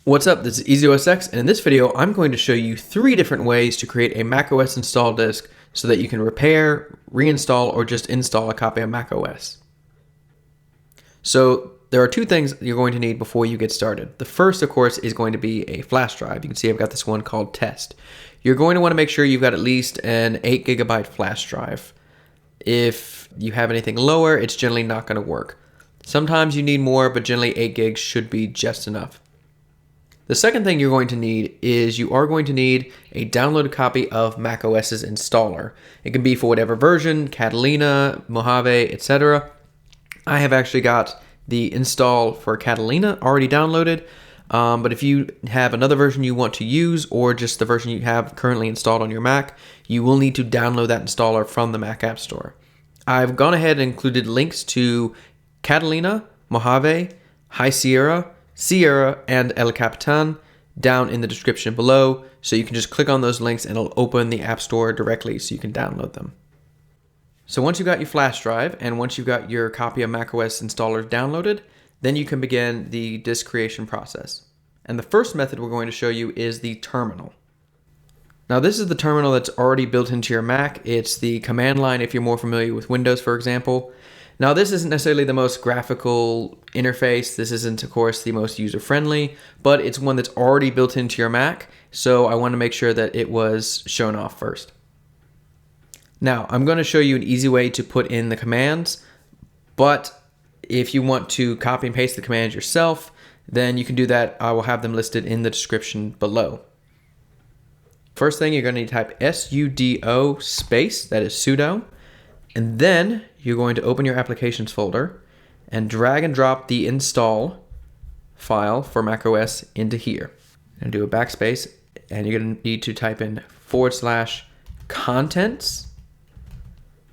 What's up, this is EasyOSX, and in this video I'm going to show you 3 different ways to create a macOS install disk so that you can repair, reinstall, or just install a copy of macOS. So there are 2 things you're going to need before you get started. The first, of course, is going to be a flash drive. You can see I've got this one called Test. You're going to want to make sure you've got at least an 8 GB flash drive. If you have anything lower, it's generally not going to work. Sometimes you need more, but generally 8 gigs should be just enough. The second thing you're going to need is you are going to need a downloaded copy of macOS's installer. It can be for whatever version, Catalina, Mojave, etc. I have actually got the install for Catalina already downloaded, but if you have another version you want to use or just the version you have currently installed on your Mac, you will need to download that installer from the Mac App Store. I've gone ahead and included links to Catalina, Mojave, High Sierra, and El Capitan down in the description below, so you can just click on those links and it'll open the App Store directly so you can download them. So once you've got your flash drive and once you've got your copy of macOS installer downloaded, then you can begin the disk creation process. And the first method we're going to show you is the terminal. Now this is the terminal that's already built into your Mac. It's the command line if you're more familiar with Windows, for example. Now this isn't necessarily the most graphical interface. This isn't, of course, the most user-friendly, but it's one that's already built into your Mac, so I want to make sure that it was shown off first. Now I'm going to show you an easy way to put in the commands, but if you want to copy and paste the commands yourself, then you can do that. I will have them listed in the description below. First thing, you're going to need to type sudo space, that is sudo, and then you're going to open your applications folder and drag and drop the install file for macOS into here. And do a backspace, and you're going to need to type in /contents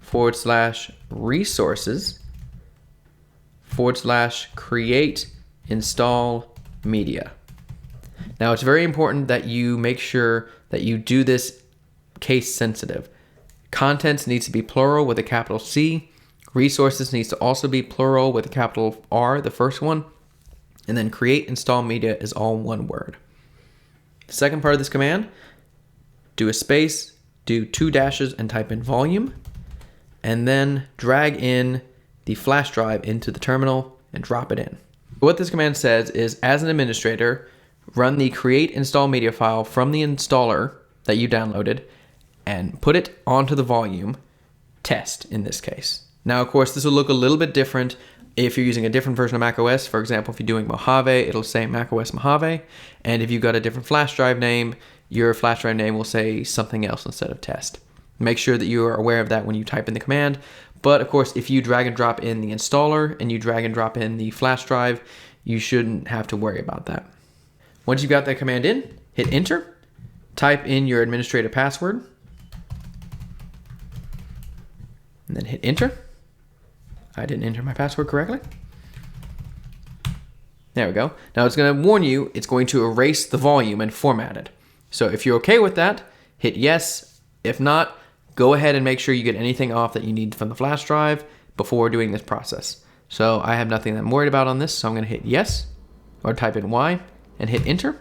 /resources /createinstallmedia. Now it's very important that you make sure that you do this case sensitive. Contents needs to be plural with a capital C. Resources needs to also be plural with a capital R, the first one. And then createinstallmedia is all one word. The second part of this command, do a space, do 2 dashes and type in volume. And then drag in the flash drive into the terminal and drop it in. What this command says is, as an administrator, run the createinstallmedia file from the installer that you downloaded and put it onto the volume, test in this case. Now, of course, this will look a little bit different if you're using a different version of macOS. For example, if you're doing Mojave, it'll say macOS Mojave. And if you've got a different flash drive name, your flash drive name will say something else instead of test. Make sure that you are aware of that when you type in the command. But of course, if you drag and drop in the installer and you drag and drop in the flash drive, you shouldn't have to worry about that. Once you've got that command in, hit enter, type in your administrator password, and then hit enter. I didn't enter my password correctly. There we go. Now it's going to warn you, it's going to erase the volume and format it. So if you're okay with that, hit yes. If not, go ahead and make sure you get anything off that you need from the flash drive before doing this process. So I have nothing that I'm worried about on this, so I'm going to hit yes, or type in Y, and hit enter.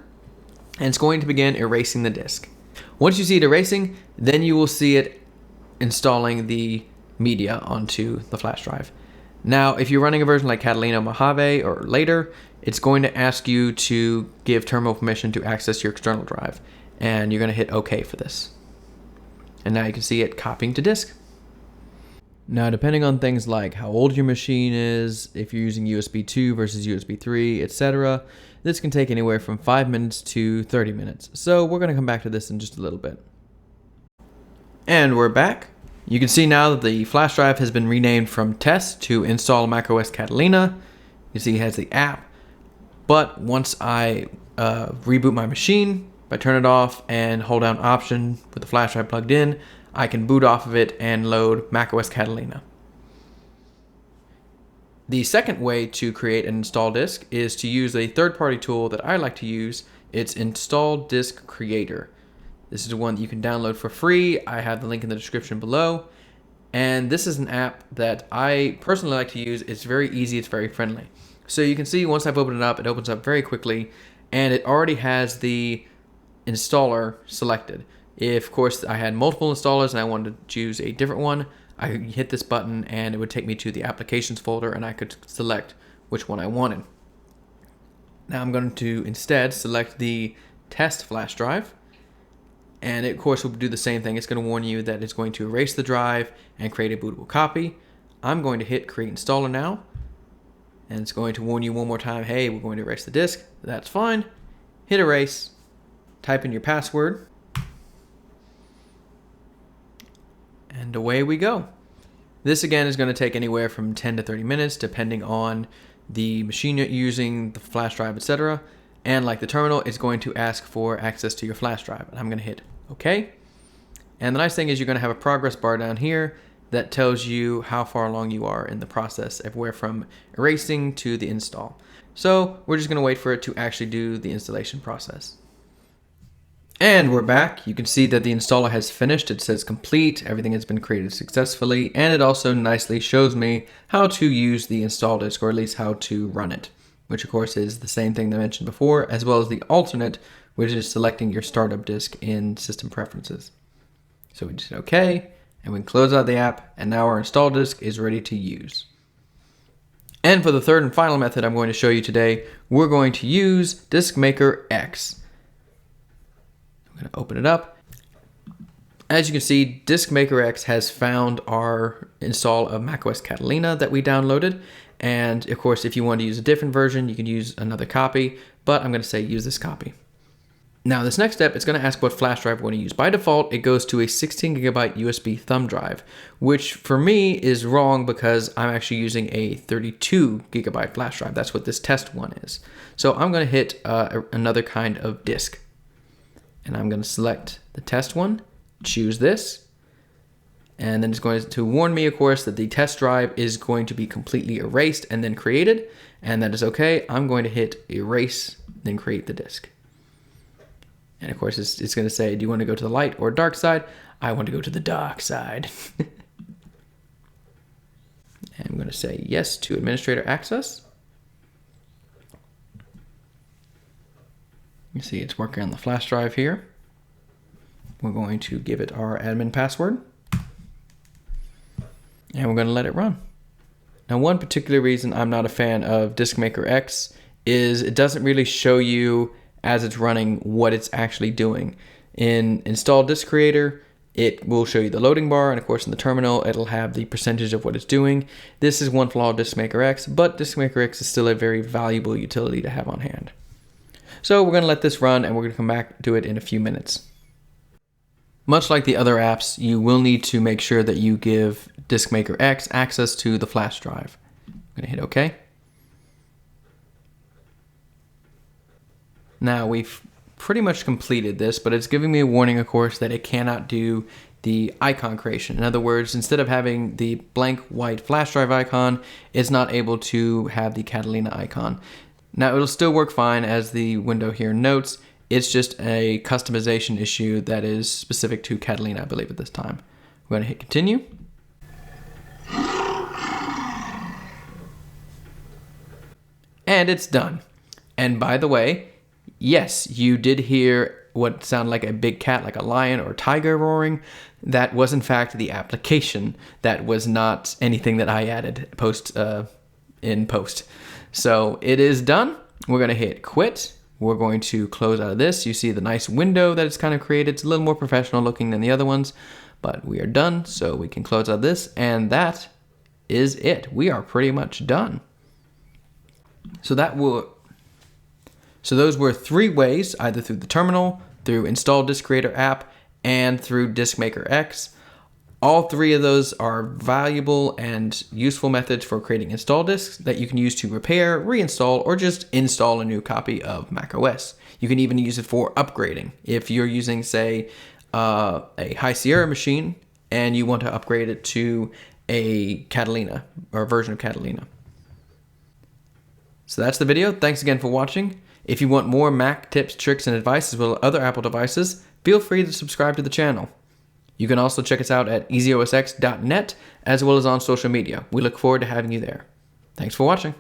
And it's going to begin erasing the disk. Once you see it erasing, then you will see it installing the media onto the flash drive. Now, if you're running a version like Catalina, Mojave, or later, it's going to ask you to give terminal permission to access your external drive, and you're going to hit OK for this. And now you can see it copying to disk. Now, depending on things like how old your machine is, if you're using USB 2 versus USB 3, etc., this can take anywhere from 5 minutes to 30 minutes. So we're going to come back to this in just a little bit. And we're back. You can see now that the flash drive has been renamed from Test to Install macOS Catalina. You see it has the app. But once I reboot my machine, if I turn it off and hold down Option with the flash drive plugged in, I can boot off of it and load macOS Catalina. The second way to create an install disk is to use a third-party tool that I like to use. It's Install Disk Creator. This is one that you can download for free. I have the link in the description below. And this is an app that I personally like to use. It's very easy, it's very friendly. So you can see once I've opened it up very quickly. and it already has the installer selected. If, of course, I had multiple installers and I wanted to choose a different one, I could hit this button and it would take me to the applications folder and I could select which one I wanted. Now I'm going to instead select the test flash drive, and it, of course, will do the same thing. It's going to warn you that it's going to erase the drive and create a bootable copy. I'm going to hit create installer now, and it's going to warn you one more time, hey, we're going to erase the disk. That's fine. Hit erase, type in your password, and away we go. This again is going to take anywhere from 10 to 30 minutes depending on the machine you're using, the flash drive, etc. And like the terminal, it's going to ask for access to your flash drive. And I'm going to hit OK. And the nice thing is you're going to have a progress bar down here that tells you how far along you are in the process, everywhere from erasing to the install. So we're just going to wait for it to actually do the installation process. And we're back. You can see that the installer has finished. It says complete. Everything has been created successfully. And it also nicely shows me how to use the install disk, or at least how to run it, which of course is the same thing that I mentioned before, as well as the alternate, which is selecting your startup disk in system preferences. So we just hit OK, and we can close out the app, and now our install disk is ready to use. And for the third and final method I'm going to show you today, we're going to use Disk Maker X. I'm going to open it up. As you can see, Disk Maker X has found our install of macOS Catalina that we downloaded. And of course, if you want to use a different version, you can use another copy, but I'm going to say use this copy. Now, this next step, it's going to ask what flash drive we want to use. By default, it goes to a 16 gigabyte USB thumb drive, which for me is wrong because I'm actually using a 32 gigabyte flash drive. That's what this test one is. So I'm going to hit another kind of disk. And I'm going to select the test one, choose this, and then it's going to warn me, of course, that the test drive is going to be completely erased and then created, and that is okay. I'm going to hit erase, then create the disk. And of course, it's going to say, do you want to go to the light or dark side? I want to go to the dark side. And I'm going to say yes to administrator access. You see it's working on the flash drive here. We're going to give it our admin password. And we're going to let it run. Now, one particular reason I'm not a fan of Disk Maker X is it doesn't really show you as it's running what it's actually doing. In Install Disk Creator, it will show you the loading bar, and of course in the terminal, it'll have the percentage of what it's doing. This is one flaw of Disk Maker X, but Disk Maker X is still a very valuable utility to have on hand. So we're going to let this run, and we're going to come back to it in a few minutes. Much like the other apps, you will need to make sure that you give Disk Maker X access to the flash drive. I'm going to hit OK. Now we've pretty much completed this, but it's giving me a warning, of course, that it cannot do the icon creation. In other words, instead of having the blank white flash drive icon, it's not able to have the Catalina icon. Now it'll still work fine, as the window here notes. It's just a customization issue that is specific to Catalina, I believe, at this time. We're going to hit continue. And it's done. And by the way, yes, you did hear what sounded like a big cat, like a lion or tiger roaring. That was in fact the application. That was not anything that I added in post. So it is done. We're going to hit quit. We're going to close out of this. You see the nice window that it's kind of created. It's a little more professional looking than the other ones, but we are done. So we can close out this, and that is it. We are pretty much done. So those were 3 ways, either through the terminal, through Install Disk Creator app, and through Disk Maker X. All 3 of those are valuable and useful methods for creating install disks that you can use to repair, reinstall, or just install a new copy of macOS. You can even use it for upgrading. If you're using, say, a High Sierra machine and you want to upgrade it to a Catalina or a version of Catalina. So that's the video. Thanks again for watching. If you want more Mac tips, tricks, and advice as well as other Apple devices, feel free to subscribe to the channel. You can also check us out at easyosx.net as well as on social media. We look forward to having you there. Thanks for watching.